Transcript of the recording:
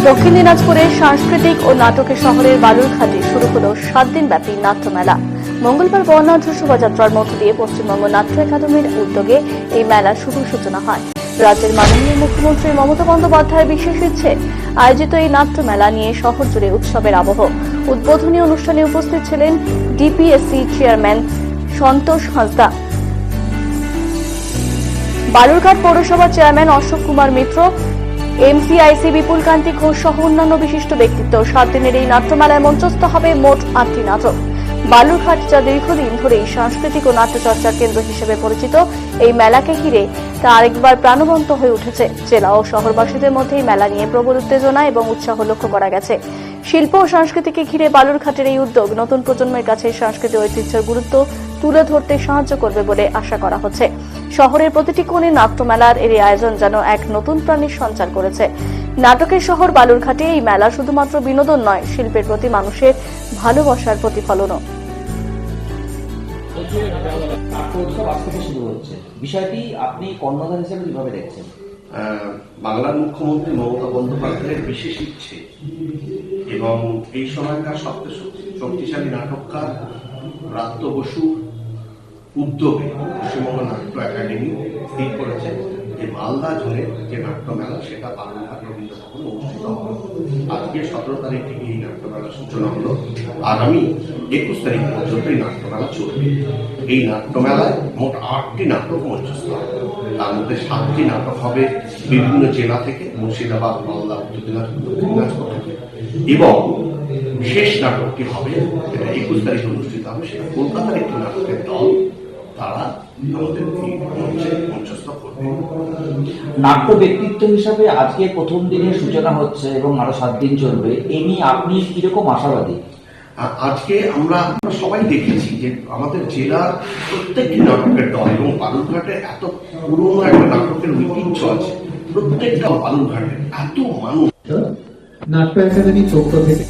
দক্ষিণ দিনাজপুরের সাংস্কৃতিক ও নাটকের শহরের বালুরঘাটে শুরু হল 7 দিনব্যাপী নাট্যমেলা। মঙ্গলবার বর্ণাঢ্য শোভাযাত্রার মধ্য দিয়ে পশ্চিমবঙ্গ নাট্য একাডেমির উদ্যোগে এই মেলার শুভ সূচনা হয়। রাজ্যের মাননীয় মুখ্যমন্ত্রী মমতা বন্দ্যোপাধ্যায়ের বিশেষ ইচ্ছে আয়োজিত এই নাট্যমেলা নিয়ে শহর জুড়ে উৎসবের আবহ। উদ্বোধনী অনুষ্ঠানে উপস্থিত ছিলেন ডিপিএসসি চেয়ারম্যান সন্তোষ হাঁসদা, বালুরঘাট পৌরসভার চেয়ারম্যান অশোক কুমার মিত্র, এমসিআইসি বিপুল কান্তি ঘোষ সহ অন্যান্য বিশিষ্ট ব্যক্তিত্ব। 7 দিনের এই নাট্যমেলায় মঞ্চস্থ হবে মোট 8টি নাটক। বালুরঘাট, যা দীর্ঘদিন ধরেই সাংস্কৃতিক ও নাট্যচর্চার কেন্দ্র হিসেবে পরিচিত, এই মেলাকে ঘিরে তা আরেকবার প্রাণবন্ত হয়ে উঠেছে। জেলা ও শহরবাসীদের মধ্যে এই মেলা নিয়ে প্রবল উত্তেজনা এবং উৎসাহ লক্ষ্য করা গেছে। শিল্প ও সংস্কৃতিকে ঘিরে বালুরঘাটের এই উদ্যোগ নতুন প্রজন্মের কাছে সাংস্কৃতিক ঐতিহ্যের গুরুত্ব তুলে ধরতে সাহায্য করবে বলে আশা করা হচ্ছে। শহরের প্রতিটি কোণে নাট্যমেলার এই আয়োজন যেন এক নতুন প্রাণের সঞ্চার করেছে। নাটকের শহর বালুরঘাটে এই মেলা শুধুমাত্র বিনোদন নয়, শিল্পের প্রতি মানুষের ভালোবাসার প্রতিফলনও। বিষয়টি আপনি কর্ণধার হিসেবে কিভাবে দেখছেন? বাংলার মুখ্যমন্ত্রী মমতা বন্দ্যোপাধ্যায়ের বিশেষ ইচ্ছে এবং এই সময়কার সবচেয়ে শক্তিশালী নাটককার ব্রাত্য বসু উদ্যোগে পশ্চিমবঙ্গ নাট্য একাডেমি স্থির করেছে যে মালদা জোনের যে নাট্যমেলা সেটা বালুরঘাট রবীন্দ্র ভবনে অনুষ্ঠিত হবে। আজকে 17 তারিখ থেকে এই নাট্যমেলার সূচনা হলো। আগামী 21 তারিখ পর্যন্ত এই নাট্যমেলা চলবে। এই নাট্যমেলায় মোট 8টি নাটক মঞ্চস্থ হবে। তার মধ্যে 7টি নাটক হবে বিভিন্ন জেলা থেকে, মুর্শিদাবাদ, মালদা, উত্তর দিনাজপুর, দক্ষিণ দিনাজপুর থেকে, এবং শেষ নাটকটি হবে 21 তারিখে অনুষ্ঠিত হবে। সেটা কলকাতার একটি নাটকের দল, তারা আমাদের মঞ্চে মঞ্চস্থ করবে। নাট্য ব্যক্তিত্ব হিসাবে আজকে প্রথম দিনের সূচনা হচ্ছে এবং আরো 7 দিন চলবে। এই নিয়ে আপনি কিরকম আশাবাদী? আজকে আমরা সবাই দেখেছি যে আমাদের জেলার প্রত্যেকটি নাটকের দল এবং বালুরঘাটে এত পুরনো একটা নাটকের ঐতিহ্য আছে। প্রত্যেকটা বালুরঘাটে এত মানুষ নাট্য একাডেমির পক্ষ থেকে